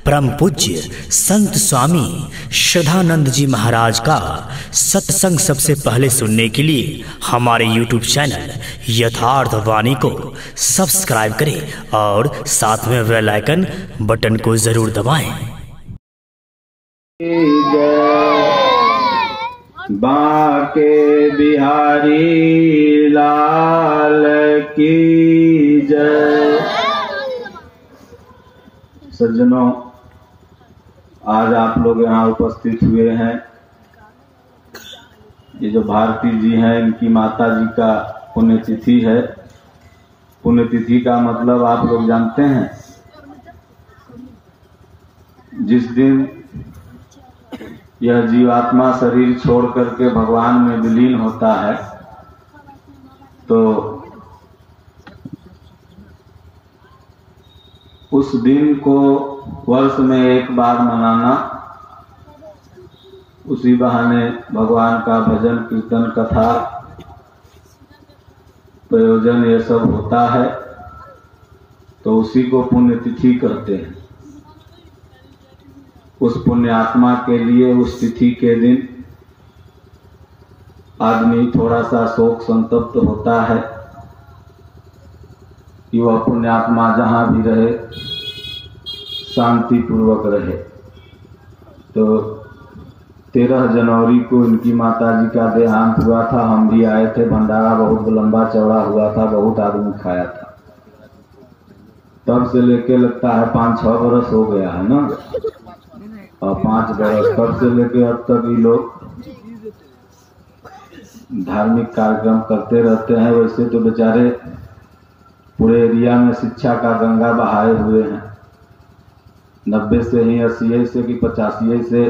परम पूज्य संत स्वामी श्रद्धानंद जी महाराज का सत्संग सबसे पहले सुनने के लिए हमारे YouTube चैनल यथार्थ वाणी को सब्सक्राइब करें और साथ में बेल आइकन बटन को जरूर दबाएं। बाके बिहारी लाल की जय। सज्जनों, आज आप लोग यहाँ उपस्थित हुए हैं। ये जो भारती जी हैं, इनकी माता जी का पुण्यतिथि है। पुण्यतिथि का मतलब आप लोग जानते हैं। जिस दिन यह जीवात्मा शरीर छोड़ करके भगवान में विलीन होता है, तो उस दिन को वर्ष में एक बार मनाना, उसी बहाने भगवान का भजन कीर्तन कथा प्रयोजन ये सब होता है, तो उसी को पुण्यतिथि कहते हैं। उस पुण्य आत्मा के लिए उस तिथि के दिन आदमी थोड़ा सा शोक संतप्त होता है कि वह पुण्य आत्मा जहाँ भी रहे शांति पूर्वक रहे। तो 13 जनवरी को इनकी माता जी का देहांत हुआ था। हम भी आए थे। भंडारा बहुत लंबा चौड़ा हुआ था, बहुत आदमी खाया था। तब से लेके लगता है 5-6 बरस हो गया है ना, और 5 बरस तब से लेके अब तक ये लोग धार्मिक कार्यक्रम करते रहते हैं। वैसे तो बेचारे पूरे एरिया में शिक्षा का गंगा बहाए हुए हैं। 90 से ही 80 से कि 85 से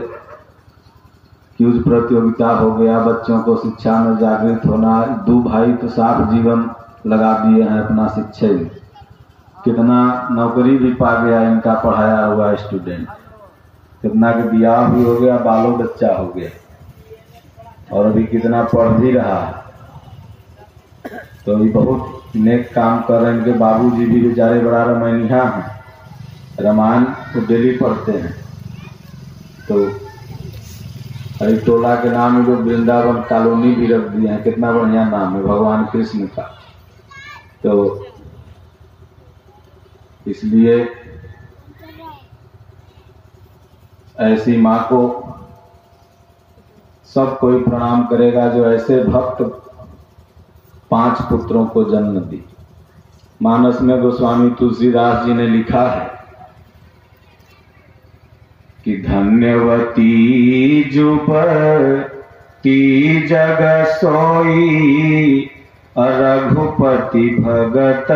क्यूज प्रतियोगिता हो गया। बच्चों को शिक्षा में जागृत होना। 2 भाई तो साफ जीवन लगा दिए हैं अपना शिक्षा में। कितना नौकरी भी पा गया इनका पढ़ाया हुआ स्टूडेंट। कितना के ब्याह भी हो गया, बालो बच्चा हो गया, और अभी कितना पढ़ भी रहा है। तो ये बहुत नेक काम कर रहे हैं। इनके बाबूजी भी बेचारे बड़ा रामायणिया हैं, रामायण को डेली पढ़ते हैं। तो टोला के नाम में लोग वृंदावन कॉलोनी भी रख दिए हैं। कितना बढ़िया नाम है भगवान कृष्ण का। तो इसलिए ऐसी माँ को सब कोई प्रणाम करेगा जो ऐसे भक्त 5 पुत्रों को जन्म दी। मानस में गोस्वामी तुलसीदास जी ने लिखा है कि धन्यवती जुबती जग सोई, रघुपति भगत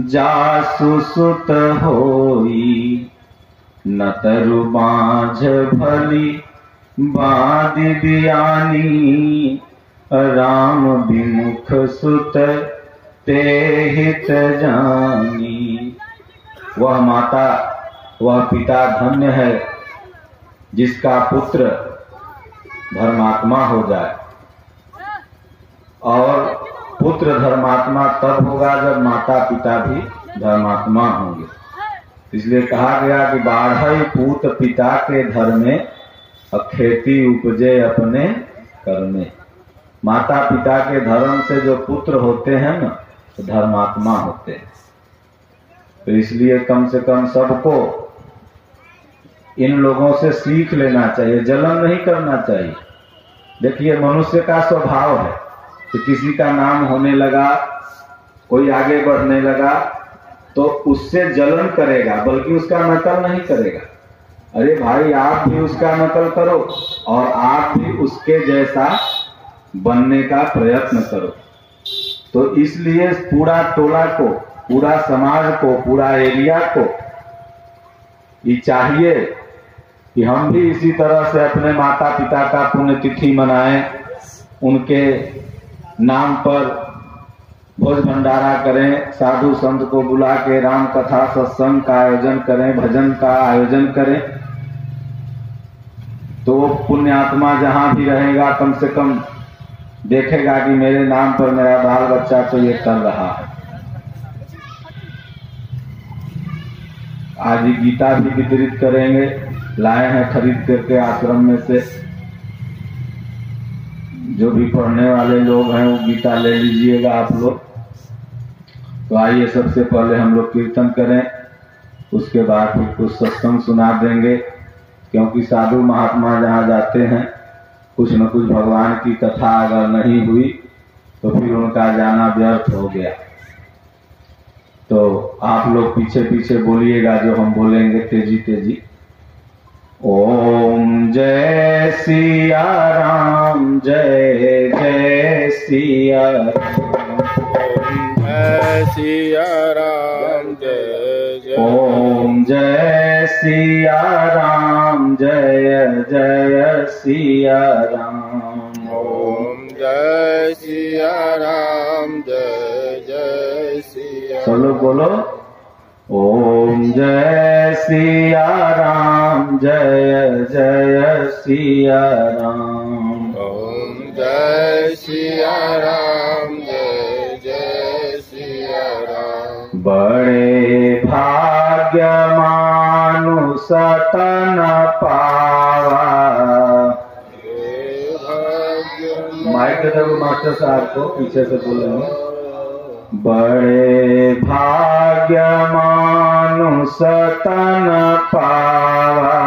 जासु सुत होई। न तरु बाँझ भली बाँधि बियानी, राम विमुख सुत ते हित जानी। वह माता वह पिता धन्य है जिसका पुत्र धर्मात्मा हो जाए। और पुत्र धर्मात्मा तब होगा जब माता पिता भी धर्मात्मा होंगे। इसलिए कहा गया कि बाढ़ई पूत पिता के धर में, खेती उपजे अपने कर में। माता पिता के धर्म से जो पुत्र होते हैं ना, तो धर्मात्मा होते हैं। तो इसलिए कम से कम सबको इन लोगों से सीख लेना चाहिए, जलन नहीं करना चाहिए। देखिए, मनुष्य का स्वभाव है कि किसी का नाम होने लगा, कोई आगे बढ़ने लगा, तो उससे जलन करेगा, बल्कि उसका नकल नहीं करेगा। अरे भाई, आप भी उसका नकल करो और आप भी उसके जैसा बनने का प्रयत्न करो। तो इसलिए पूरा टोला को, पूरा समाज को, पूरा एरिया को ये चाहिए कि हम भी इसी तरह से अपने माता पिता का पुण्यतिथि मनाएं, उनके नाम पर भोज भंडारा करें, साधु संत को बुला के राम कथा सत्संग का आयोजन करें, भजन का आयोजन करें। तो वो पुण्य आत्मा जहां भी रहेगा कम से कम देखेगा कि मेरे नाम पर मेरा बाल बच्चा तो ये कर रहा है। आज ये गीता भी वितरित करेंगे, लाए हैं खरीद करके आश्रम में से। जो भी पढ़ने वाले लोग हैं वो गीता ले लीजिएगा आप लोग। तो आइए सबसे पहले हम लोग कीर्तन करें, उसके बाद फिर कुछ सत्संग सुना देंगे, क्योंकि साधु महात्मा जहाँ जाते हैं कुछ न कुछ भगवान की कथा अगर नहीं हुई तो फिर उनका जाना व्यर्थ हो गया। तो आप लोग पीछे पीछे बोलिएगा जो हम बोलेंगे तेजी तेजी। ओम जय सिया राम, जय जय सिया राम, जय सिया राम, जय जय। ओम जय सिया राम, जय जय सिया राम। ओम जय सिया राम, जय जय सिया। सब लोग बोलो। ओम जय सिया राम, जय जय सिया राम। ओम जय सिया राम, जय जय सिया राम। बड़े भाग्य मानुष तन पावा। माइक दे दो मास्टर साहब को, पीछे से बोलेंगे। बड़े भाग्य मानुष तन पावा,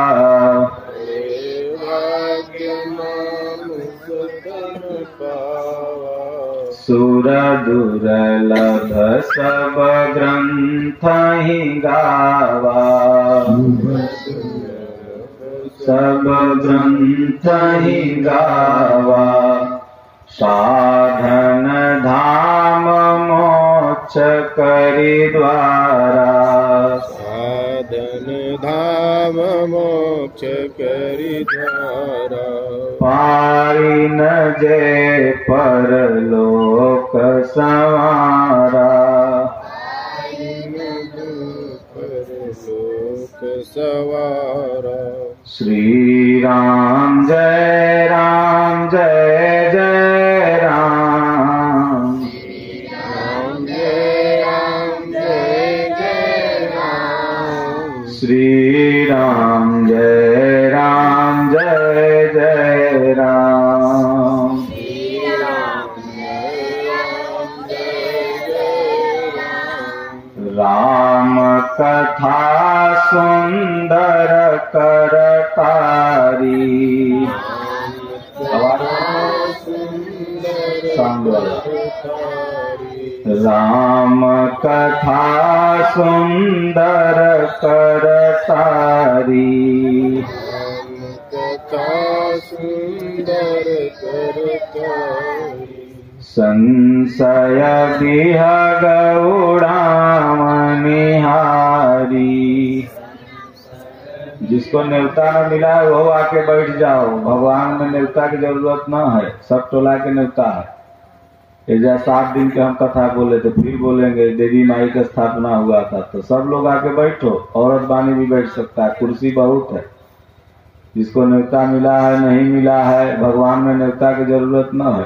सुर दुर्लभ सब ग्रंथ ही गावा, सब ग्रंथ ही गावा। साधन धाम मोक्ष करि द्वारा, साधन धाम मोक्ष करि द्वारा। पारि न जे परलोक संवारा, परलोक सवारा। श्री राम जय राम, जय जय राम। राम जय राम, जय जय राम। श्री राम जय राम, जय जय राम। राम कथा सुंदर करतारी। राम कथा सुंदर करतारी, संशय विहग उड़ामनिहारी। जिसको न्योता न मिला है वो आके बैठ जाओ, भगवान में न्योता की जरूरत न है, सब टोला के न्योता है। ये 7 दिन के हम कथा बोले थे, फिर बोलेंगे देवी माई का स्थापना हुआ था, तो सब लोग आके बैठो। औरत बानी भी बैठ सकता है, कुर्सी बहुत है। जिसको न्योता मिला है नहीं मिला है, भगवान में न्योता की जरूरत न है।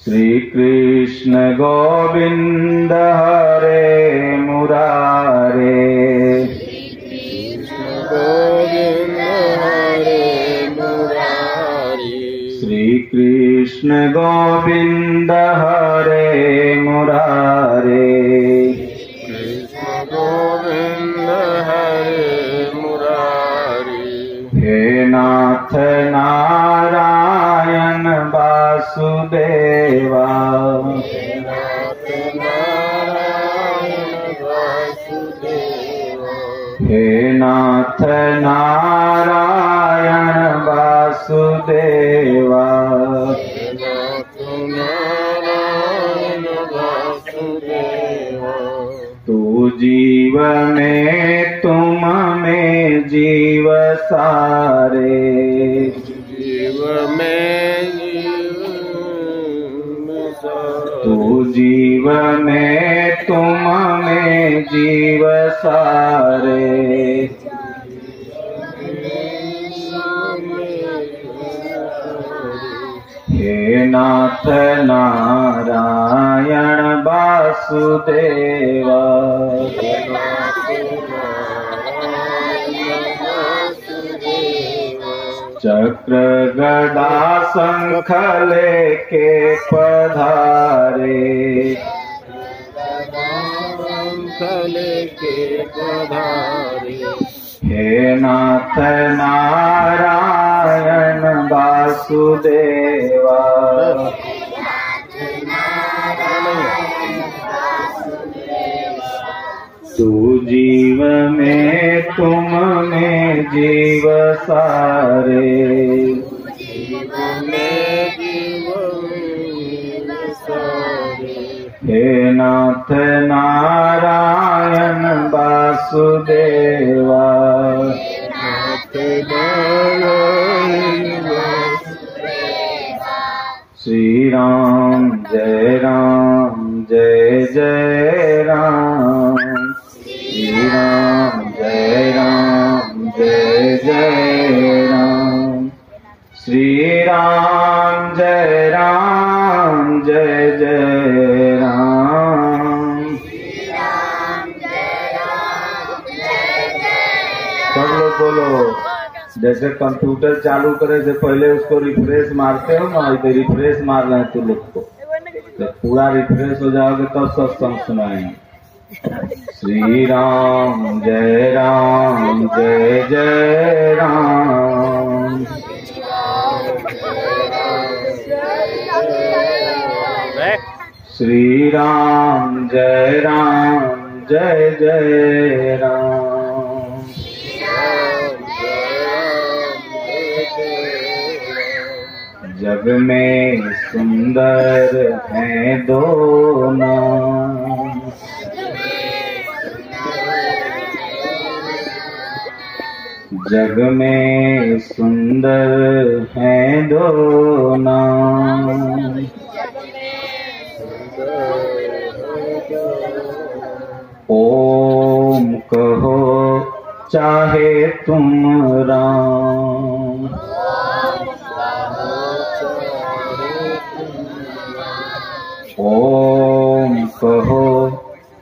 श्री कृष्ण गोविंद हरे मुरारे, गोविंद हरे मुरारी। श्री कृष्ण गोविंद हरे मुरारे, कृष्ण गोविंद हरे मुरारी। हे नाथ नारायण वासुदेवा, नाथ नारायण वासुदेवा। हे नाथ नारायण वासुदेवा, नाथ नारायण वासुदेवा। तू जीव में तुम में जीव सारे, जीव में जीव तू जीव में तुम में जीव सारे। हे नाथ नारायण वासुदेवा, चक्र गदा शंख लेके पधारे, के पधारे। हे नाथ नारायण वासुदेवा, तू जीव में तुम में जीव सारे, हे नाथ नारायण वासुदेवा, श्री राम जय जय राम, श्री राम जय जय राम, श्री राम जय जय राम। सब लोग बोलो, जैसे कंप्यूटर चालू करे से पहले उसको रिफ्रेश मारते हो ना, इधर रिफ्रेश मार रहे हैं तू लोग को, जब पूरा रिफ्रेश हो जाओगे तब सत्संग सुनाएंगे। श्री राम जय जय राम, श्री राम जय जय राम। जग में सुंदर हैं दो नाम, जग में सुंदर हैं दो नाम, ओम कहो चाहे तुम राम, ओम कहो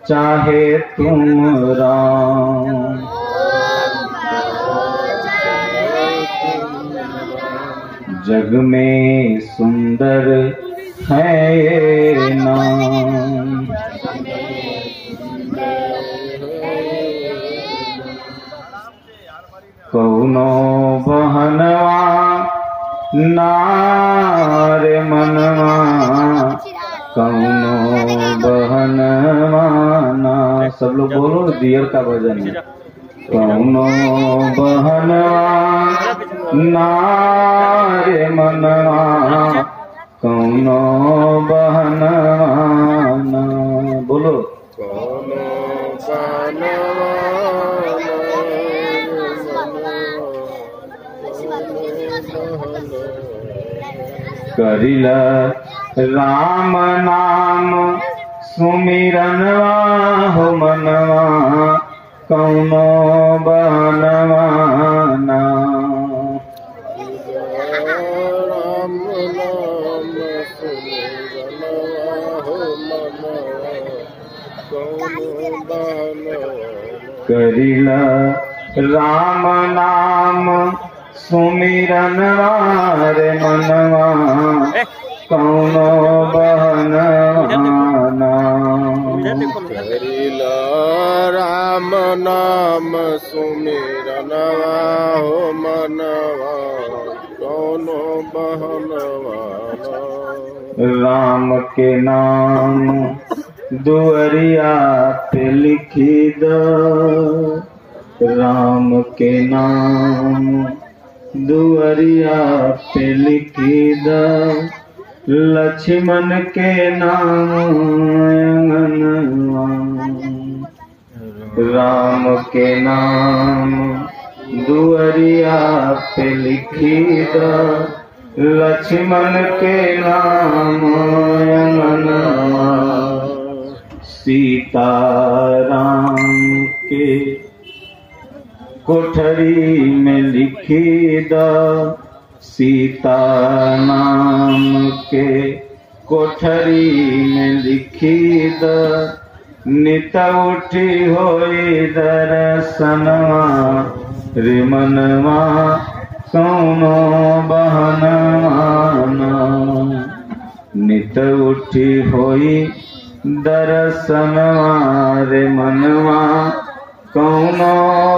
चाहे तुम राम, जग में सुंदर है ये नाम, कौनो बहनवा नारे मनवा, कौनो बहनवा ना। सब लोग बोलो, दियर का भजन है। कौनो बहनवा नारे मनवा, कौनो बहनवा ना। बोलो, कौनो बहनवा करिला राम नाम सुमिरनवा हो मनवा, कौनो बहनवा ना। राम नाम सुमिरनवा हो मनवा, कौनो बहनवा। करिला राम नाम सुमिरनवा रे मनवा, कौनो बहनवा ना। करिला राम नाम सुमिरनवा हो मनवा, कौनो बहनवा ना। राम के नाम दुअरिया पे लिखी दो, राम के नाम दुअरिया पे लिखी दो, लक्ष्मण के नाम अंगनवा। राम के नाम दुअरिया पे लिखी दो, लक्ष्मण के नाम अंगनवा। सीता राम के कोठरी में लिखी दो, सीता नाम के कोठरी में लिखी दो, नित उठी होई दर्शनवा रे मनवा, कौनो बहनवाना नित उठी होई दर्शनवा रे मनवा कौनो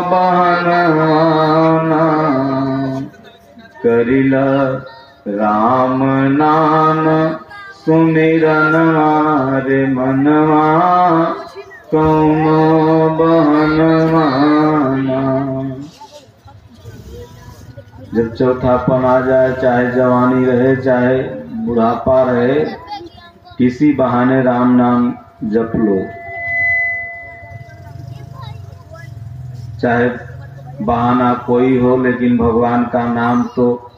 बहनवाना करिला राम नाम सुमिरनवा रे मनवा कौनो बहनवाना। जब चौथापन आ जाए, चाहे जवानी रहे चाहे बुढ़ापा रहे, किसी बहाने राम नाम जप लो। चाहे बहाना कोई हो, लेकिन भगवान का नाम तो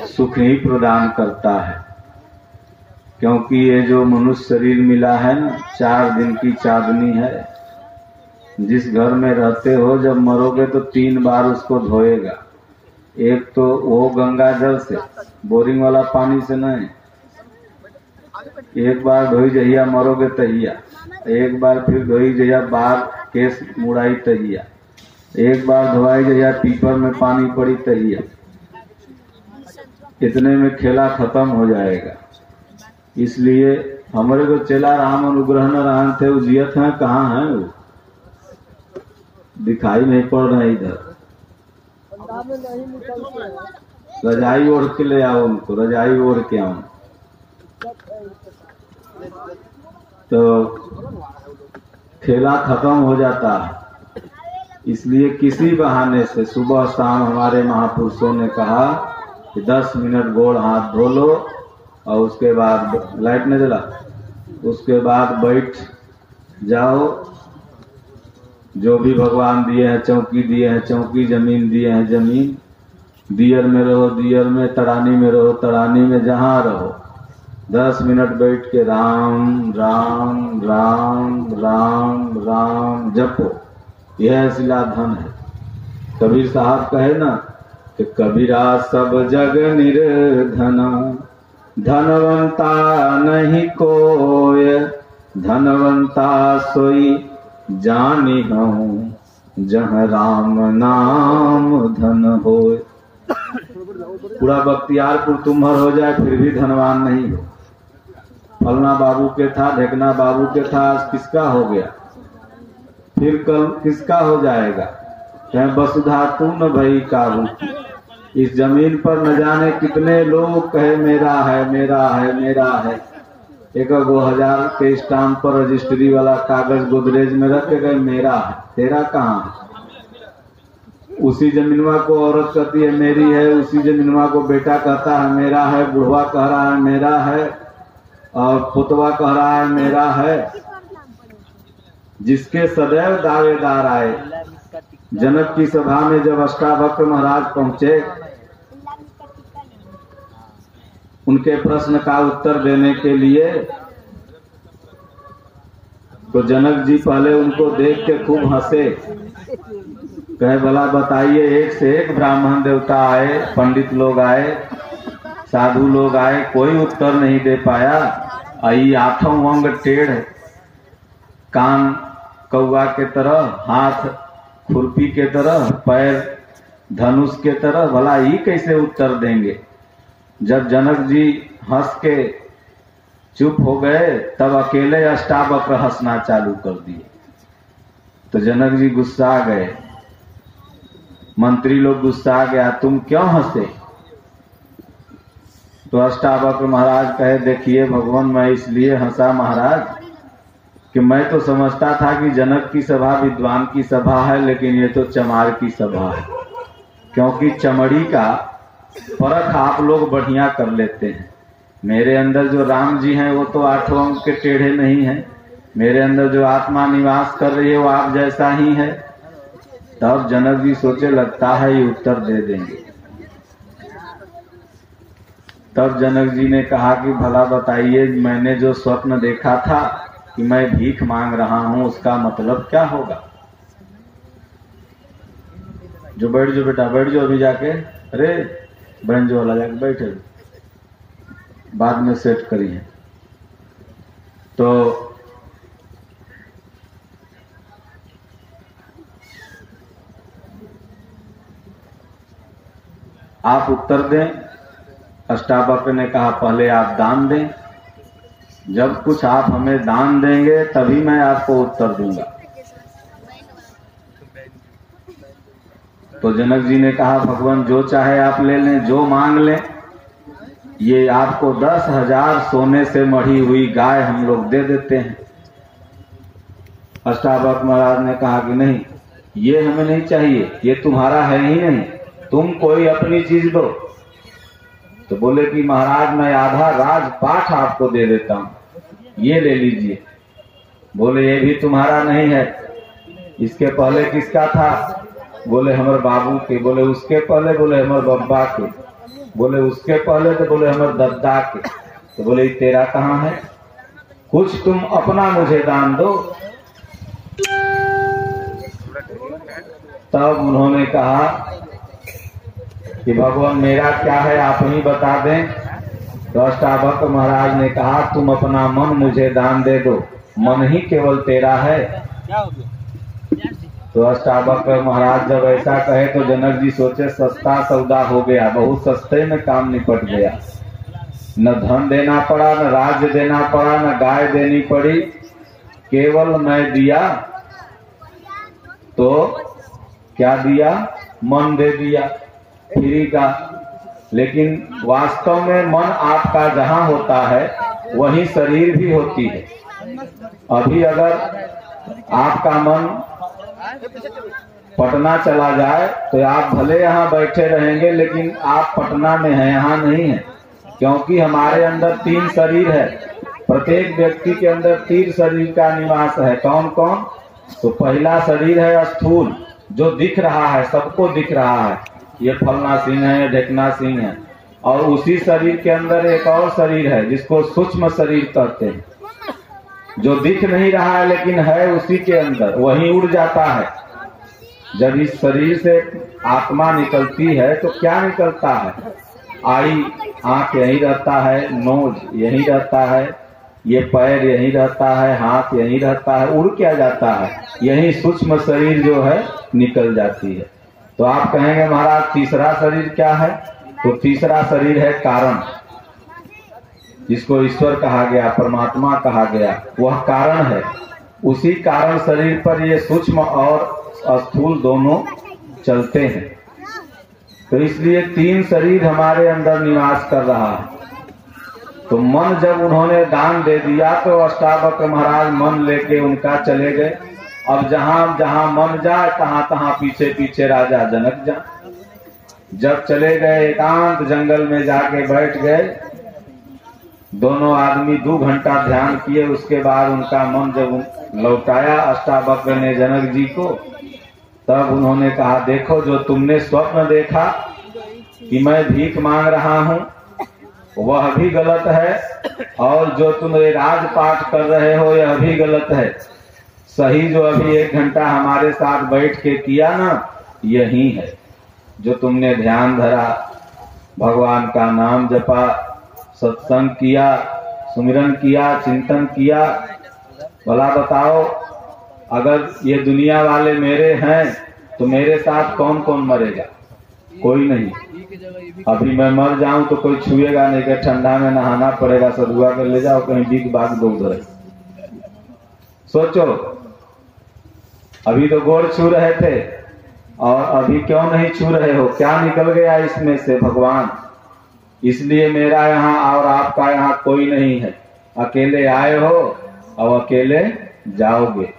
सुख ही प्रदान करता है। क्योंकि ये जो मनुष्य शरीर मिला है ना, 4 दिन की चांदनी है। जिस घर में रहते हो, जब मरोगे तो 3 बार उसको धोएगा। एक तो वो गंगा जल से, बोरिंग वाला पानी से नहीं। एक बार धोई जहिया मरोगे तहिया, एक बार फिर धोई जहिया बाल केस मुड़ाई तहिया, एक बार धोवाई जहिया पीपर में पानी पड़ी तहिया। इतने में खेला खत्म हो जाएगा। इसलिए हमारे को चेला राम अनुग्रह न राम थे, वो जियत है, कहाँ है वो? दिखाई नहीं पड़ रहा इधर। रजाई ओढ़ के ले आओ उनको, रजाई ओढ़ के आओ। तो खेला खत्म हो जाता है। इसलिए किसी बहाने से सुबह शाम हमारे महापुरुषों ने कहा कि 10 मिनट गोड़ हाथ धो लो और उसके बाद लाइट न जला, उसके बाद बैठ जाओ। जो भी भगवान दिए हैं, चौकी दिए हैं चौकी, जमीन दिए हैं जमीन, दियर में रहो दियर में, तड़ानी में रहो तड़ानी में, जहाँ रहो 10 मिनट बैठ के राम राम राम राम राम जपो। यह सिला धन है। कबीर साहब कहे ना कि कबीरा सब जग निर्धना, धनवंता नहीं कोय, धनवंता सोई जानी हूँ, जहाँ राम नाम धन होय। पूरा बख्तियारपुर तुम्हार हो जाए फिर भी धनवान नहीं हो। फलना बाबू के था, ढेकना बाबू के था, आज किसका हो गया, फिर कल किसका हो जाएगा। चाहे वसुधा तू न भई काबू। इस जमीन पर न जाने कितने लोग कहे मेरा है मेरा है मेरा है। 1,000 के स्टाम्प पर रजिस्ट्री वाला कागज गोदरेज में रख के गए मेरा है। तेरा कहाँ है? उसी जमीनवा को औरत कहती है मेरी है, उसी जमीनवा को बेटा कहता है मेरा है, बुढ़वा कह रहा है मेरा है, और पुतवा कह रहा है मेरा है। जिसके सदैव दावेदार आए। जनक की सभा में जब अष्टावक्र महाराज पहुंचे, उनके प्रश्न का उत्तर देने के लिए, तो जनक जी पहले उनको देख के खूब हंसे। कहे भला बताइए, एक से एक ब्राह्मण देवता आए, पंडित लोग आए, साधु लोग आए, कोई उत्तर नहीं दे पाया। आई 8वां अंग टेढ़, कान कौवा के तरह, हाथ खुरपी के तरह, पैर धनुष के तरह, भला ये कैसे उत्तर देंगे। जब जनक जी हंस के चुप हो गए, तब अकेले अष्टावक्र हंसना चालू कर दिए। तो जनक जी गुस्सा आ गए, मंत्री लोग गुस्सा आ गया, तुम क्यों हंसे। तो अष्टावक्र महाराज कहे, देखिए भगवान, मैं इसलिए हंसा महाराज कि मैं तो समझता था कि जनक की सभा विद्वान की सभा है, लेकिन ये तो चमार की सभा है। क्योंकि चमड़ी का फर्क आप लोग बढ़िया कर लेते हैं। मेरे अंदर जो राम जी हैं वो तो 8वां अंग के टेढ़े नहीं हैं। मेरे अंदर जो आत्मा निवास कर रही है वो आप जैसा ही है। तब जनक जी सोचे, लगता है ये उत्तर दे देंगे। तब जनक जी ने कहा कि भला बताइए, मैंने जो स्वप्न देखा था कि मैं भीख मांग रहा हूं, उसका मतलब क्या होगा। जो बैठ जाओ बेटा, बैठ जाओ अभी जाके, अरे बहन जो वाला जाके बैठे, बाद में सेट करिए। तो आप उत्तर दें। अष्टावक्र ने कहा पहले आप दान दें, जब कुछ आप हमें दान देंगे तभी मैं आपको उत्तर दूंगा। तो जनक जी ने कहा भगवान जो चाहे आप ले लें, जो मांग लें। ये आपको 10,000 सोने से मढ़ी हुई गाय हम लोग दे देते हैं। अष्टावक्र महाराज ने कहा कि नहीं, ये हमें नहीं चाहिए, ये तुम्हारा है ही नहीं, तुम कोई अपनी चीज दो। तो बोले कि महाराज मैं आधा राजपाट आपको दे देता हूं, ये ले लीजिए। बोले ये भी तुम्हारा नहीं है, इसके पहले किसका था? बोले हमारे बाबू के। बोले उसके पहले? बोले हमारे बब्बा के। बोले उसके पहले? तो बोले हमारे दद्दा के। तो बोले तेरा कहाँ है? कुछ तुम अपना मुझे दान दो। तब उन्होंने कहा कि भगवान मेरा क्या है, आप ही बता दें। तो अष्टावक्र महाराज ने कहा तुम अपना मन मुझे दान दे दो, मन ही केवल तेरा है। तो अष्टावक्र महाराज जब ऐसा कहे तो जनक जी सोचे सस्ता सौदा हो गया, बहुत सस्ते में काम निपट गया। न धन देना पड़ा, न राज्य देना पड़ा, न गाय देनी पड़ी, केवल मैं दिया तो क्या दिया? मन दे दिया फ्री का। लेकिन वास्तव में मन आपका जहां होता है वही शरीर भी होती है। अभी अगर आपका मन पटना चला जाए तो आप भले यहाँ बैठे रहेंगे, लेकिन आप पटना में हैं, यहाँ नहीं है, क्योंकि हमारे अंदर 3 शरीर है। प्रत्येक व्यक्ति के अंदर 3 शरीर का निवास है। कौन कौन? तो पहला शरीर है स्थूल, जो दिख रहा है, सबको दिख रहा है, ये फलना सिंह है, ये ढेकना सिंह है। और उसी शरीर के अंदर एक और शरीर है जिसको सूक्ष्म शरीर कहते हैं, जो दिख नहीं रहा है लेकिन है उसी के अंदर, वहीं उड़ जाता है। जब इस शरीर से आत्मा निकलती है तो क्या निकलता है? आई, आंख यहीं रहता है, नोज यहीं रहता है, ये पैर यहीं रहता है, हाथ यहीं रहता है, उड़ क्या जाता है? यही सूक्ष्म शरीर जो है निकल जाती है। तो आप कहेंगे महाराज तीसरा शरीर क्या है? तो तीसरा शरीर है कारण, जिसको ईश्वर कहा गया, परमात्मा कहा गया, वह कारण है। उसी कारण शरीर पर ये सूक्ष्म और स्थूल दोनों चलते हैं। तो इसलिए 3 शरीर हमारे अंदर निवास कर रहा है। तो मन जब उन्होंने दान दे दिया तो अष्टावक्र महाराज मन लेके उनका चले गए। अब जहां जहां मन जाए तहां तहां पीछे पीछे राजा जनक जा। जब चले गए एकांत जंगल में जाके बैठ गए, दोनों आदमी 2 घंटा ध्यान किए। उसके बाद उनका मन जब लौटाया अष्टावक्र ने जनक जी को, तब उन्होंने कहा देखो जो तुमने स्वप्न देखा कि मैं भीख मांग रहा हूं वह भी गलत है, और जो तुम ये राजपाठ कर रहे हो यह भी गलत है। सही जो अभी 1 घंटा हमारे साथ बैठ के किया ना, यही है जो तुमने ध्यान धरा, भगवान का नाम जपा, सत्संग किया, सुमिरन किया, चिंतन किया। भला बताओ अगर ये दुनिया वाले मेरे हैं तो मेरे साथ कौन कौन मरेगा? कोई नहीं। अभी मैं मर जाऊं तो कोई छुएगा नहीं, कि ठंडा में नहाना पड़ेगा, सदुआ कर ले जाओ कहीं बिग बाग दो उधर। सोचो अभी तो गोड़ छू रहे थे और अभी क्यों नहीं छू रहे हो? क्या निकल गया इसमें से? भगवान। इसलिए मेरा यहाँ और आपका यहाँ कोई नहीं है। अकेले आए हो और अकेले जाओगे।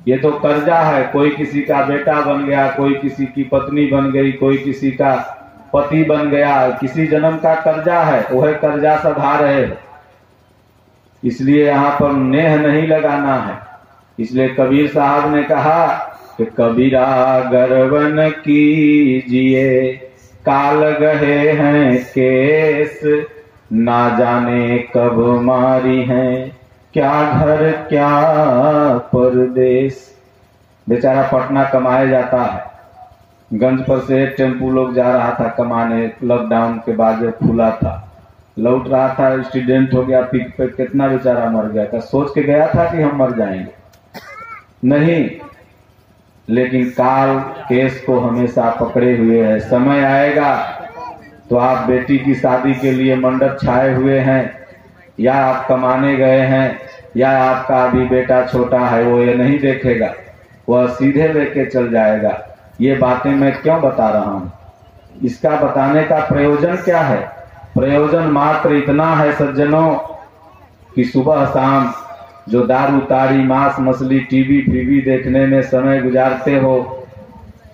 ये तो कर्जा है, कोई किसी का बेटा बन गया, कोई किसी की पत्नी बन गई, कोई किसी का पति बन गया, किसी जन्म का कर्जा है, वह कर्जा सधा रहे हो। इसलिए यहाँ पर नेह नहीं लगाना है। इसलिए कबीर साहब ने कहा कि कबीरा गर्वन कीजिए, काल गहे हैं केस, ना जाने कब मारी हैं, क्या घर क्या परदेश। बेचारा पटना कमाए जाता है। गंज पर से एक टेम्पू लोग जा रहा था कमाने, लॉकडाउन के बाद जब खुला था, लौट रहा था, एक्सीडेंट हो गया पिक पे, कितना बेचारा मर गया था। सोच के गया था कि हम मर जाएंगे, नहीं, लेकिन काल केस को हमेशा पकड़े हुए है। समय आएगा तो आप बेटी की शादी के लिए मंडप छाए हुए हैं, या आप कमाने गए हैं, या आपका अभी बेटा छोटा है, वो ये नहीं देखेगा, वह सीधे लेके चल जाएगा। ये बातें मैं क्यों बता रहा हूँ? इसका बताने का प्रयोजन क्या है? प्रयोजन मात्र इतना है सज्जनों कि सुबह शाम जो दारू ताड़ी मांस मछली टीवी फीवी देखने में समय गुजारते हो,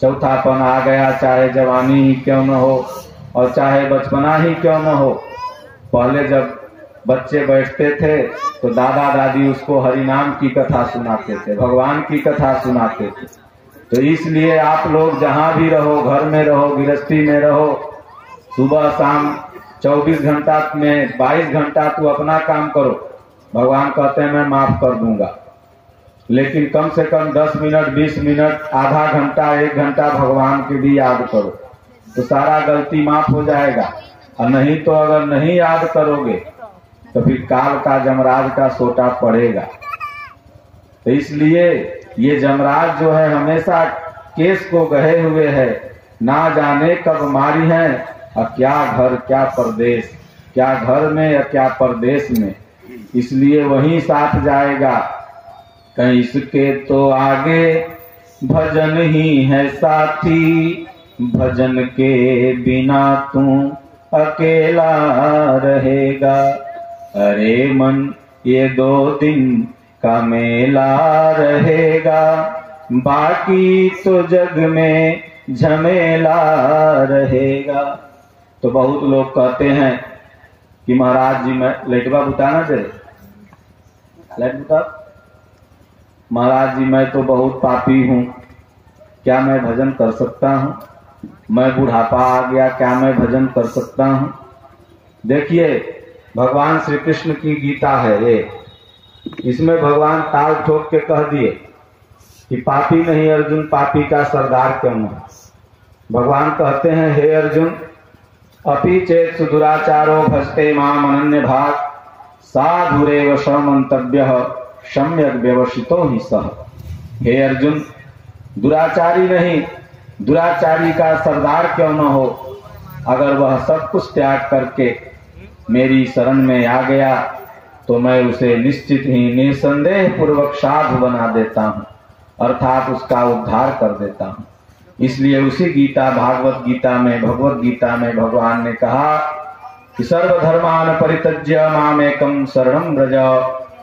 चौथापन आ गया, चाहे जवानी ही क्यों न हो और चाहे बचपना ही क्यों न हो। पहले जब बच्चे बैठते थे तो दादा दादी उसको हरिनाम की कथा सुनाते थे, भगवान की कथा सुनाते थे। तो इसलिए आप लोग जहां भी रहो, घर में रहो, गृहस्थी में रहो, सुबह शाम 24 घंटा में 22 घंटा तू अपना काम करो। भगवान कहते हैं मैं माफ कर दूंगा, लेकिन कम से कम 10 मिनट 20 मिनट आधा घंटा 1 घंटा भगवान की भी याद करो, तो सारा गलती माफ हो जाएगा। और नहीं तो अगर नहीं याद करोगे तो फिर काल का जमराज का सोटा पड़ेगा। तो इसलिए ये जमराज जो है हमेशा केस को गहे हुए है, ना जाने कब मारी है, और क्या घर क्या परदेश, क्या घर में या क्या परदेश में, इसलिए वहीं साथ जाएगा। कहीं इसके तो आगे भजन ही है साथी, भजन के बिना तू अकेला रहेगा। अरे मन ये 2 दिन का मेला रहेगा, बाकी तो जग में झमेला रहेगा। तो बहुत लोग कहते हैं कि महाराज जी मैं लेटवा बुताना दे, लाइट बुता। महाराज जी मैं तो बहुत पापी हूँ, क्या मैं भजन कर सकता हूँ? मैं बुढ़ापा आ गया, क्या मैं भजन कर सकता हूँ? देखिए भगवान श्री कृष्ण की गीता है ये, इसमें भगवान ताल ठोक के कह दिए कि पापी नहीं अर्जुन, पापी का सरदार क्यों नहीं। भगवान कहते हैं हे अर्जुन, अपि चेत सुदुराचारो भजते माम अनन्य भाग, साधुरेव शमंतव्यः सम्यक व्यवसितो ही सह। हे अर्जुन, दुराचारी नहीं, दुराचारी का सरदार क्यों न हो, अगर वह सब कुछ त्याग करके मेरी शरण में आ गया तो मैं उसे निश्चित ही निसंदेह पूर्वक साधु बना देता हूँ, अर्थात उसका उद्धार कर देता हूँ। इसलिए उसी गीता भागवत गीता में भगवत गीता में भगवान ने कहा कि सर्वधर्मान परित्यज्य मामेकं शरणं व्रज,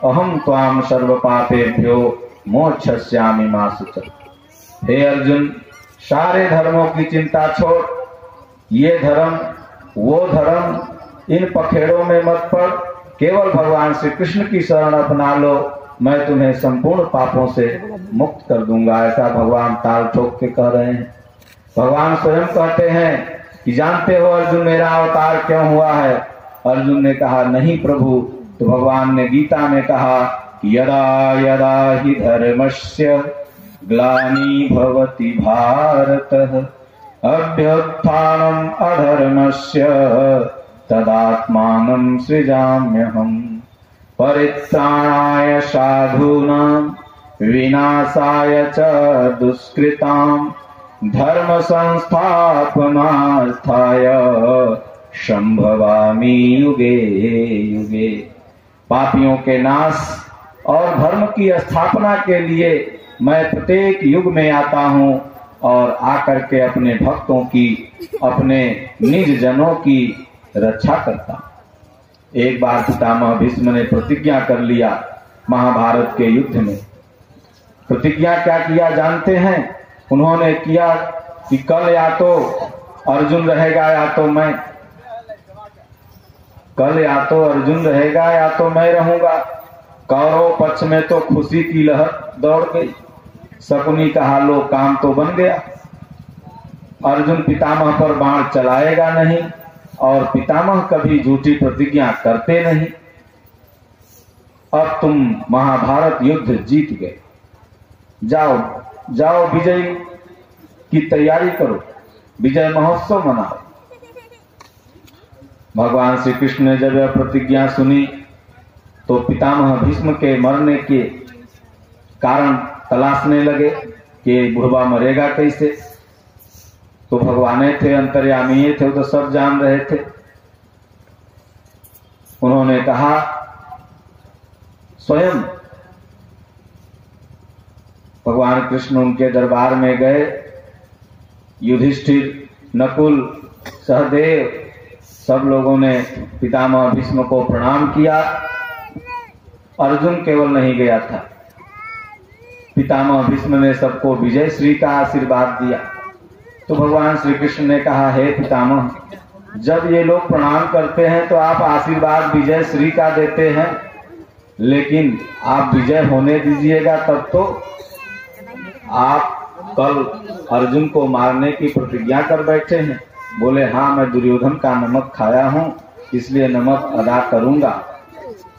अहम त्वाम सर्व पापेभ्यो मोक्षयिष्यामि मा शुचः। हे अर्जुन, सारे धर्मों की चिंता छोड़, ये धर्म वो धर्म, इन पखेड़ों में मत पड़, केवल भगवान श्री कृष्ण की शरण अपना लो, मैं तुम्हें संपूर्ण पापों से मुक्त कर दूंगा। ऐसा भगवान ताल ठोक के कह रहे हैं। भगवान स्वयं कहते हैं कि जानते हो अर्जुन मेरा अवतार क्यों हुआ है? अर्जुन ने कहा नहीं प्रभु। तो भगवान ने गीता में कहा कि यदा यदा हि धर्मस्य ग्लानि भवति भारतः अभ्युत्थानम् अधर्मस्य तदात्मानं सृजाम्यहम् परित्राणाय साधूनां विनाशाय च दुष्कृतां धर्म संस्थापनार्थाय संभवामि युगे युगे। पापियों के नाश और धर्म की स्थापना के लिए मैं प्रत्येक युग में आता हूँ और आकर के अपने भक्तों की, अपने निज जनों की रक्षा करता हूँ। एक बार पितामह भीष्म ने प्रतिज्ञा कर लिया महाभारत के युद्ध में। प्रतिज्ञा क्या किया जानते हैं? उन्होंने किया कि कल या तो अर्जुन रहेगा या तो मैं, कल या तो अर्जुन रहेगा या तो मैं रहूंगा। कौरव पक्ष में तो खुशी की लहर दौड़ गई। शकुनी कहा लो काम तो बन गया, अर्जुन पितामह पर बाण चलाएगा नहीं और पितामह कभी झूठी प्रतिज्ञा करते नहीं। अब तुम महाभारत युद्ध जीत गए, जाओ जाओ विजय की तैयारी करो, विजय महोत्सव मनाओ। भगवान श्री कृष्ण ने जब यह प्रतिज्ञा सुनी तो पितामह भीष्म के मरने के कारण तलाशने लगे कि बुढ़वा मरेगा कैसे। तो भगवान थे, अंतर्यामी थे, तो सब जान रहे थे। उन्होंने कहा, स्वयं भगवान कृष्ण उनके दरबार में गए। युधिष्ठिर, नकुल, सहदेव सब लोगों ने पितामह भीष्म को प्रणाम किया। अर्जुन केवल नहीं गया था। पितामह भीष्म ने सबको विजय श्री का आशीर्वाद दिया। तो भगवान श्री कृष्ण ने कहा, हे पितामह, जब ये लोग प्रणाम करते हैं तो आप आशीर्वाद विजय श्री का देते हैं, लेकिन आप विजय होने दीजिएगा तब तो। आप कल अर्जुन को मारने की प्रतिज्ञा कर बैठे हैं। बोले, हाँ, मैं दुर्योधन का नमक खाया हूं, इसलिए नमक अदा करूंगा।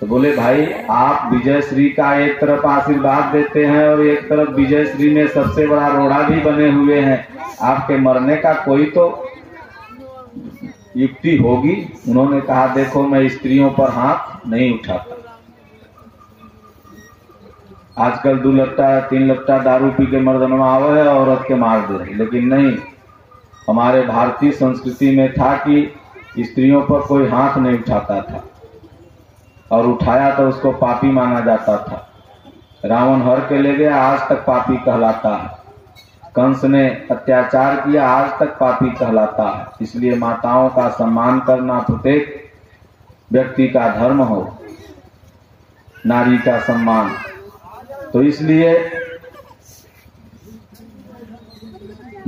तो बोले, भाई, आप विजय श्री का एक तरफ आशीर्वाद देते हैं और एक तरफ विजय श्री में सबसे बड़ा रोड़ा भी बने हुए हैं, आपके मरने का कोई तो युक्ति होगी। उन्होंने कहा, देखो, मैं स्त्रियों पर हाथ नहीं उठाता। आजकल 2 लट्टा 3 लट्टा दारू पी के मर्दनवा आवे है, औरत के मार दे, लेकिन नहीं, हमारे भारतीय संस्कृति में था कि स्त्रियों पर कोई हाथ नहीं उठाता था, और उठाया तो उसको पापी माना जाता था। रावण हर के ले गया, आज तक पापी कहलाता है। कंस ने अत्याचार किया, आज तक पापी कहलाता है। इसलिए माताओं का सम्मान करना प्रत्येक व्यक्ति का धर्म हो, नारी का सम्मान। तो इसलिए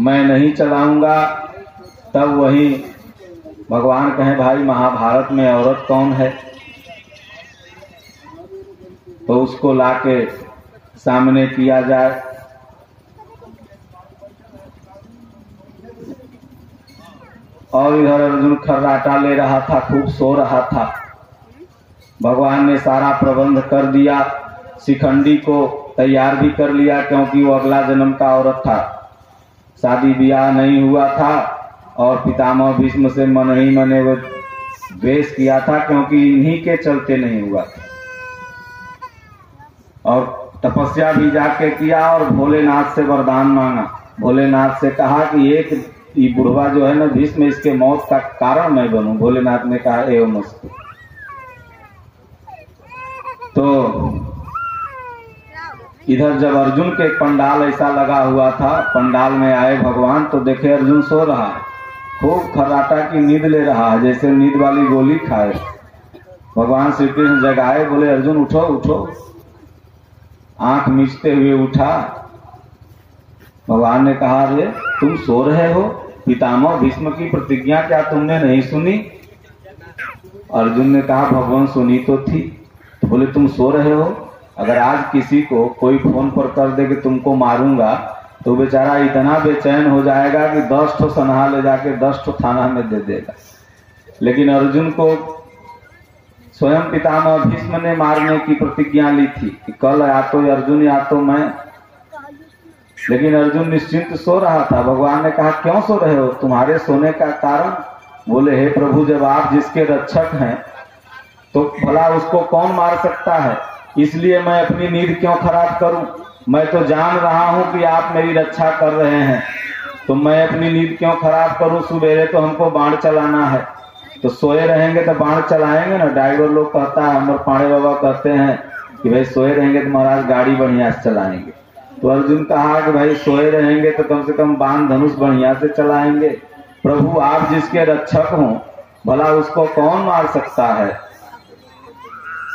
मैं नहीं चलाऊंगा। तब वही भगवान कहें, भाई, महाभारत में औरत कौन है? तो उसको लाके सामने किया जाए। और इधर अर्जुन खर्राटा ले रहा था, खूब सो रहा था। भगवान ने सारा प्रबंध कर दिया, शिखंडी को तैयार भी कर लिया, क्योंकि वो अगला जन्म का औरत था। शादी ब्याह नहीं हुआ था और पितामह भीष्म से मन ही मने वो द्वेष किया था, क्योंकि इन्हीं के चलते नहीं हुआ था। और तपस्या भी जाके किया और भोलेनाथ से वरदान मांगा। भोलेनाथ से कहा कि एक ये बुढ़वा जो है ना भीष्म, इसके मौत का कारण मैं बनूं। भोलेनाथ ने कहा, एवं मस्तु। तो इधर जब अर्जुन के पंडाल ऐसा लगा हुआ था, पंडाल में आए भगवान, तो देखे अर्जुन सो रहा है, खूब खर्राटा की नींद ले रहा है, जैसे नींद वाली गोली खाए। भगवान श्री कृष्ण जगाए, बोले, अर्जुन उठो उठो। आंख मीचते हुए उठा। भगवान ने कहा, अरे तुम सो रहे हो? पितामह भीष्म की प्रतिज्ञा क्या तुमने नहीं सुनी? अर्जुन ने कहा, भगवान सुनी तो थी। तो बोले, तुम सो रहे हो? अगर आज किसी को कोई फोन पर कर दे कि तुमको मारूंगा, तो बेचारा इतना बेचैन हो जाएगा कि 10 ठो सनहा ले जाके 10 ठो थाना में दे देगा। लेकिन अर्जुन को स्वयं पितामह भीष्म ने मारने की प्रतिज्ञा ली थी कि कल या तो अर्जुन या तो मैं। लेकिन अर्जुन निश्चिंत सो रहा था। भगवान ने कहा, क्यों सो रहे हो? तुम्हारे सोने का कारण? बोले, हे प्रभु, जब आप जिसके रक्षक हैं तो भला उसको कौन मार सकता है? इसलिए मैं अपनी नींद क्यों खराब करूं? मैं तो जान रहा हूं कि आप मेरी रक्षा कर रहे हैं, तो मैं अपनी नींद क्यों खराब करूं? सुबेरे तो हमको बाण चलाना है, तो सोए रहेंगे तो बाण चलाएंगे ना। ड्राइवर लोग कहता है, हमारे पाड़े बाबा कहते हैं कि भाई सोए रहेंगे तो महाराज गाड़ी बढ़िया से चलाएंगे। तो अर्जुन कहा कि भाई सोए रहेंगे तो कम से कम बाण धनुष बढ़िया से चलाएंगे। प्रभु, आप जिसके रक्षक हों, भला उसको कौन मार सकता है?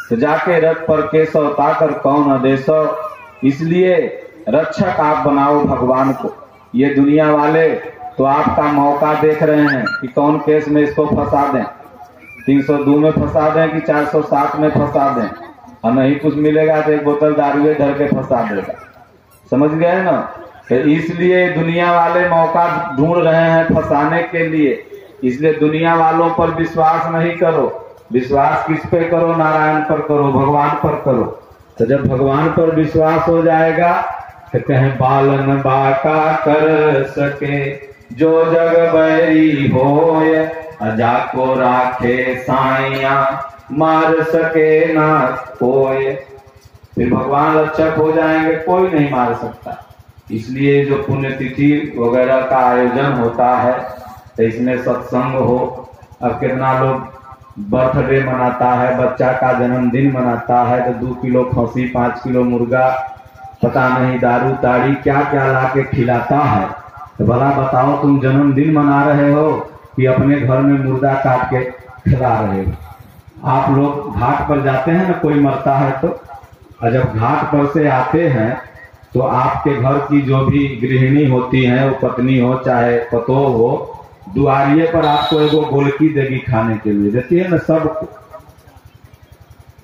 तो जाके रथ पर केसव ताकर कौन आदेशो। इसलिए रक्षक आप बनाओ भगवान को। ये दुनिया वाले तो आपका मौका देख रहे हैं कि कौन केस में इसको फंसा दें, 302 में फंसा दें कि 407 में फंसा दें, और नहीं कुछ मिलेगा तो एक बोतल दारू धर के फंसा देगा। समझ गए ना? तो इसलिए दुनिया वाले मौका ढूंढ रहे हैं फंसाने के लिए। इसलिए दुनिया वालों पर विश्वास नहीं करो। विश्वास किस पे करो? नारायण पर करो, भगवान पर करो। तो जब भगवान पर विश्वास हो जाएगा तो कहें, बालन बाका कर सके जो जग बैरी होय, अजा को राखे साइया मार सके ना कोय। फिर भगवान रक्षक हो जाएंगे, कोई नहीं मार सकता। इसलिए जो पुण्यतिथि वगैरह का आयोजन होता है तो इसमें सत्संग हो। अब कितना लोग बर्थडे मनाता है, बच्चा का जन्मदिन मनाता है तो 2 किलो खसी, 5 किलो मुर्गा, पता नहीं दारू ताड़ी क्या क्या ला के खिलाता है। तो भला बताओ, तुम जन्मदिन मना रहे हो कि अपने घर में मुर्गा काट के खिला रहे हो? आप लोग घाट पर जाते हैं ना, कोई मरता है तो, और जब घाट पर से आते हैं तो आपके घर की जो भी गृहिणी होती है, वो पत्नी हो चाहे पतोह हो, दुआरिये पर आपको एगो गोलकी देगी खाने के लिए, देती है ना सबको,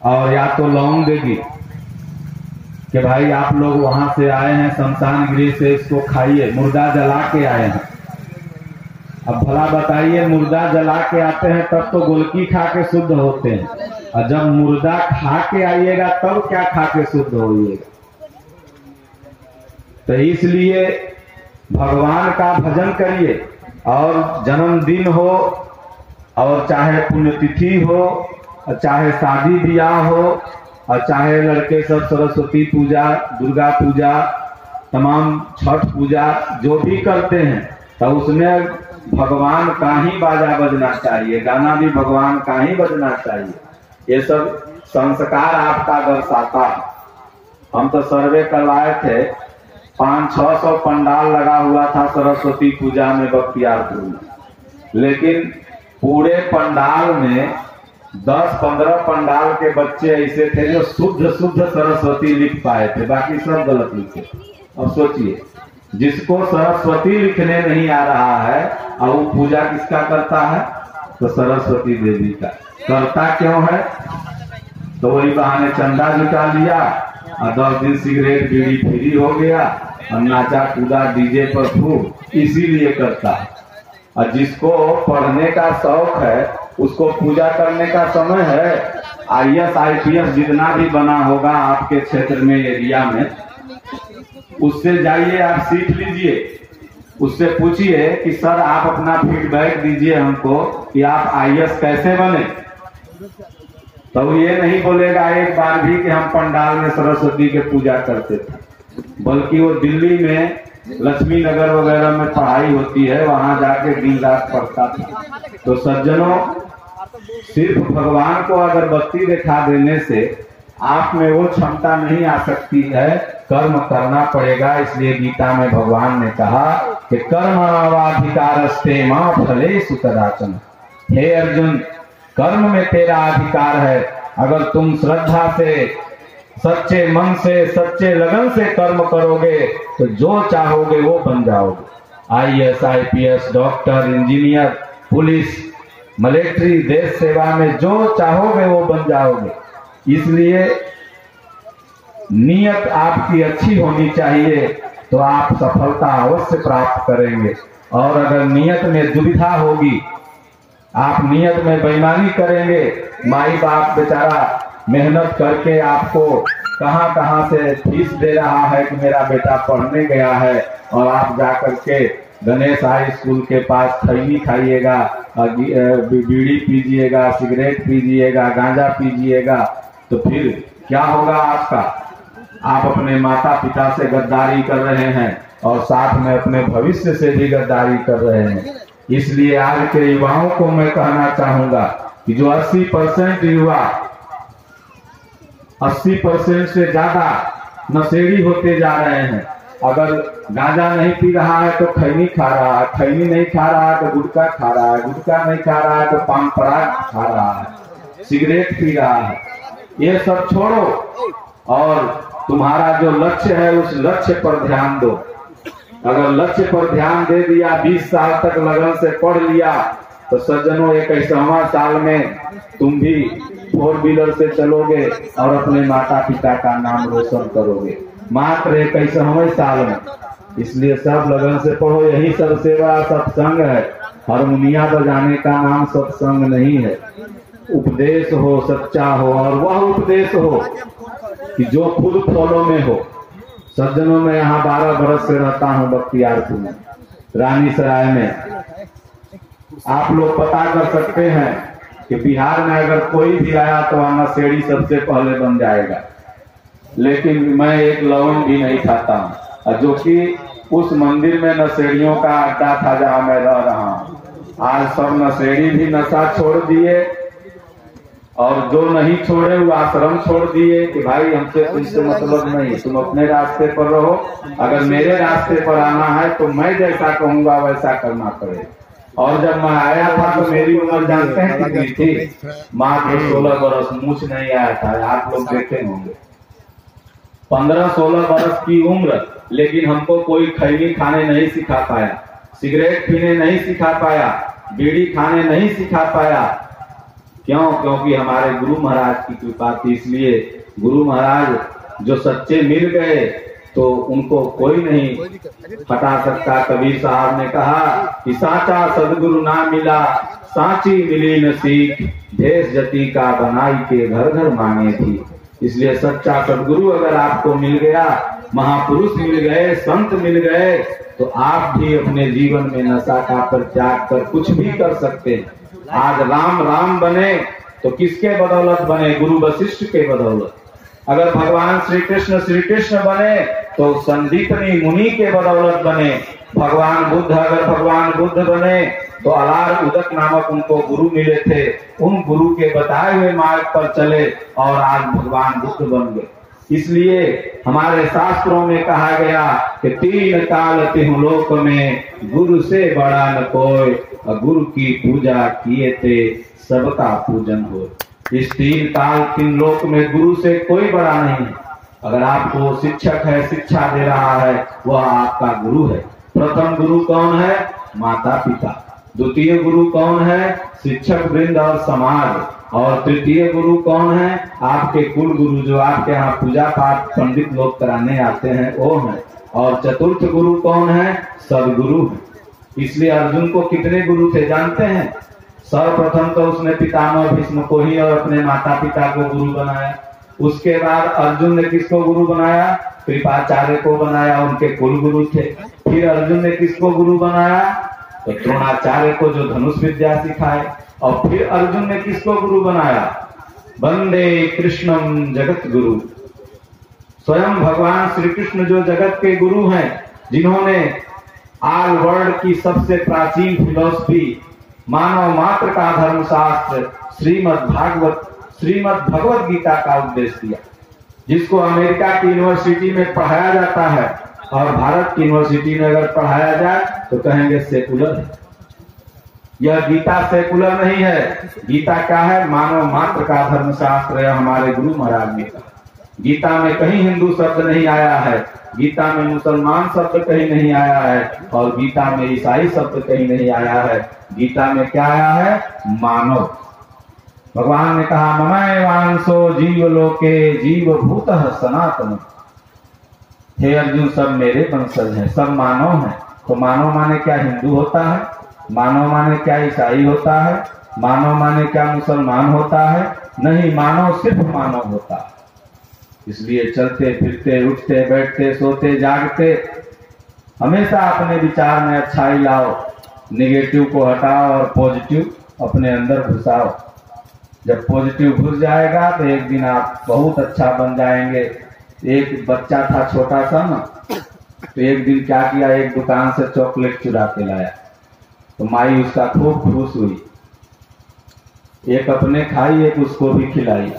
और या तो लौंग देगी कि भाई आप लोग वहां से आए हैं शमशान गृह से, इसको खाइए, मुर्दा जला के आए हैं। अब भला बताइए, मुर्दा जला के आते हैं तब तो गोलकी खा के शुद्ध होते हैं, और जब मुर्दा खा के आइएगा तब क्या खा के शुद्ध होइएगा? तो इसलिए भगवान का भजन करिए, और जन्मदिन हो और चाहे पुण्यतिथि हो और चाहे शादी ब्याह हो और चाहे लड़के सब सरस्वती पूजा, दुर्गा पूजा, तमाम छठ पूजा जो भी करते हैं तो उसमें भगवान का ही बाजा बजना चाहिए, गाना भी भगवान का ही बजना चाहिए। ये सब संस्कार आपका दर्शाता है। हम तो सर्वे करवाए थे, 500-600 पंडाल लगा हुआ था सरस्वती पूजा में बख्तियारपुर में, लेकिन पूरे पंडाल में 10-15 पंडाल के बच्चे ऐसे थे जो शुद्ध सरस्वती लिख पाए थे, बाकी सब गलत लिखे। अब सोचिए, जिसको सरस्वती लिखने नहीं आ रहा है और वो पूजा किसका करता है? तो सरस्वती देवी का करता क्यों है? तो वही बहाने चंदा जुटा लिया और 10 दिन सिगरेट बीड़ी फ्री हो गया और नाचा कूदा डीजे पर खूब, इसीलिए करता है। और जिसको पढ़ने का शौक है उसको पूजा करने का समय है। IAS IPS जितना भी बना होगा आपके क्षेत्र में, एरिया में, उससे जाइए, आप सीख लीजिए, उससे पूछिए कि सर आप अपना फीडबैक दीजिए हमको कि आप IAS कैसे बने। तो ये नहीं बोलेगा एक बार भी कि हम पंडाल में सरस्वती के पूजा करते थे, बल्कि वो दिल्ली में लक्ष्मी नगर वगैरह में पढ़ाई होती है, वहां जाके दिन रात पढ़ता था। तो सज्जनों, सिर्फ भगवान को अगरबत्ती दिखा देने से आप में वो क्षमता नहीं आ सकती है, कर्म करना पड़ेगा। इसलिए गीता में भगवान ने कहा कि कर्मवाधिकारस्ते मां फलेषु कदाचन। हे अर्जुन, कर्म में तेरा अधिकार है। अगर तुम श्रद्धा से, सच्चे मन से, सच्चे लगन से कर्म करोगे तो जो चाहोगे वो बन जाओगे। IAS IPS, doctor, engineer, police, military, देश सेवा में जो चाहोगे वो बन जाओगे। इसलिए नियत आपकी अच्छी होनी चाहिए तो आप सफलता अवश्य प्राप्त करेंगे। और अगर नियत में दुविधा होगी, आप नियत में बेईमानी करेंगे, माई बाप बेचारा मेहनत करके आपको कहां से फीस दे रहा है कि मेरा बेटा पढ़ने गया है, और आप जाकर के गणेश हाई स्कूल के पास खैनी खाइएगा, बीड़ी पीजिएगा, सिगरेट पीजिएगा, गांजा पीजिएगा, तो फिर क्या होगा आपका? आप अपने माता पिता से गद्दारी कर रहे हैं और साथ में अपने भविष्य से भी गद्दारी कर रहे हैं। इसलिए आज के युवाओं को मैं कहना चाहूंगा कि जो 80% युवा, 80% से ज्यादा नशेड़ी होते जा रहे हैं। अगर गांजा नहीं पी रहा है तो खैनी खा रहा है, खैनी नहीं खा रहा है तो गुटखा खा रहा है, गुटखा नहीं खा रहा है तो पान पराग खा रहा है, सिगरेट पी रहा है। ये सब छोड़ो और तुम्हारा जो लक्ष्य है उस लक्ष्य पर ध्यान दो। अगर लक्ष्य पर ध्यान दे दिया, 20 साल तक लगन से पढ़ लिया, तो सज्जनों 21वां साल में तुम भी 4 व्हीलर से चलोगे और अपने माता पिता का नाम रोशन करोगे, मात्र 21वें साल में। इसलिए सब लगन से पढ़ो, यही सबसे बड़ा सत्संग है। हारमोनिया बजाने का नाम सत्संग नहीं है। उपदेश हो, सच्चा हो, और वह उपदेश हो कि जो खुद फॉलो में हो। सज्जनों, में यहाँ 12 बरस से रहता हूँ बख्तियारपुर में, रानीसराय में। आप लोग पता कर सकते हैं कि बिहार में अगर कोई भी आया तो नशेड़ी सबसे पहले बन जाएगा, लेकिन मैं एक लवंग भी नहीं खाता हूँ। और जो कि उस मंदिर में नशेड़ियों का अड्डा था जहां मैं रह रहा हूं। आज सब नशेड़ी भी नशा छोड़ दिए और जो नहीं छोड़े वो आश्रम छोड़ दिए कि भाई हमसे तुमसे मतलब नहीं, तुम अपने रास्ते पर रहो, अगर मेरे रास्ते पर आना है तो मैं जैसा कहूंगा वैसा करना पड़ेगा। और जब मैं आया था तो मेरी उम्र जानते हैं कितनी थी? मात्र 16 बरस, मूछ नहीं आया था, आप लोग देखे होंगे। 15-16 बरस की उम्र, लेकिन हमको कोई खैनी खाने नहीं सिखा पाया, सिगरेट पीने नहीं सिखा पाया, बीड़ी खाने नहीं सिखा पाया। क्यों? क्योंकि हमारे गुरु महाराज की कृपा थी। इसलिए गुरु महाराज जो सच्चे मिल गए तो उनको कोई नहीं हटा सकता। कबीर साहब ने कहा कि साचा सदगुरु ना मिला, साची मिली न सीख, देश जति का बनाई के घर घर मांगे थी। इसलिए सच्चा सदगुरु अगर आपको मिल गया, महापुरुष मिल गए, संत मिल गए, तो आप भी अपने जीवन में नशा का परित्याग कर कुछ भी कर सकते हैं। आज राम राम बने तो किसके बदौलत बने? गुरु वशिष्ठ के बदौलत। अगर भगवान श्री कृष्ण बने तो संदीपनी मुनि के बदौलत बने। भगवान बुद्ध अगर भगवान बुद्ध बने तो अलार उदक नामक उनको गुरु मिले थे, उन गुरु के बताए हुए मार्ग पर चले और आज भगवान बुद्ध बन गए। इसलिए हमारे शास्त्रों में कहा गया कि 3 काल तिहु लोक में गुरु से बड़ा न कोई, और गुरु की पूजा किए थे सबका पूजन हो। इस 3 काल 3 लोक में गुरु से कोई बड़ा नहीं है। अगर आपको शिक्षक है, शिक्षा दे रहा है, वह आपका गुरु है। प्रथम गुरु कौन है? माता पिता। द्वितीय गुरु कौन है? शिक्षक वृंद और समाज। और तृतीय गुरु कौन है? आपके कुल गुरु, जो आपके यहाँ पूजा पाठ पंडित लोग कराने आते हैं, वो है। और चतुर्थ गुरु कौन है? सदगुरु है। इसलिए अर्जुन को कितने गुरु थे जानते हैं? सर्वप्रथम तो उसने पितामह भीष्म को ही और अपने माता पिता को गुरु बनाया। उसके बाद अर्जुन ने किसको गुरु बनाया? कृपाचार्य को बनाया, उनके कुल गुरु थे। फिर अर्जुन ने किसको गुरु बनाया? तो द्रोणाचार्य को, जो धनुष विद्या सिखाए। और फिर अर्जुन ने किसको गुरु बनाया? वंदे कृष्णम जगत गुरु। स्वयं भगवान श्री कृष्ण जो जगत के गुरु हैं, जिन्होंने आल वर्ल्ड की सबसे प्राचीन फिलॉसफी, मानव मात्र का धर्मशास्त्र श्रीमद् भगवत गीता का उपदेश दिया, जिसको अमेरिका की यूनिवर्सिटी में पढ़ाया जाता है और भारत की यूनिवर्सिटी में अगर पढ़ाया जाए तो कहेंगे सेकुलर है। यह गीता सेकुलर नहीं है। गीता क्या है? मानव मात्र का धर्मशास्त्र है। हमारे गुरु महाराज ने कहा गीता में कहीं हिंदू शब्द नहीं आया है, गीता में मुसलमान शब्द कहीं नहीं आया है, और गीता में ईसाई शब्द कहीं नहीं आया है। गीता में क्या आया है? मानव। भगवान ने कहा ममैव वांसो जीव लोके जीव भूतः सनातन। हे अर्जुन, सब मेरे वंशज हैं, सब मानव हैं। तो मानव माने क्या हिंदू होता है? मानव माने क्या ईसाई होता है? मानव माने क्या मुसलमान होता है? नहीं, मानव सिर्फ मानव होता है। इसलिए चलते फिरते, उठते बैठते, सोते जागते, हमेशा अपने विचार में अच्छाई लाओ, निगेटिव को हटाओ और पॉजिटिव अपने अंदर घुसाओ। जब पॉजिटिव घुस जाएगा तो एक दिन आप बहुत अच्छा बन जाएंगे। एक बच्चा था छोटा सा ना, तो एक दिन क्या किया, एक दुकान से चॉकलेट चुरा के लाया, तो माई उसका खूब खुश हुई। एक अपने खाई, एक उसको भी खिलाई।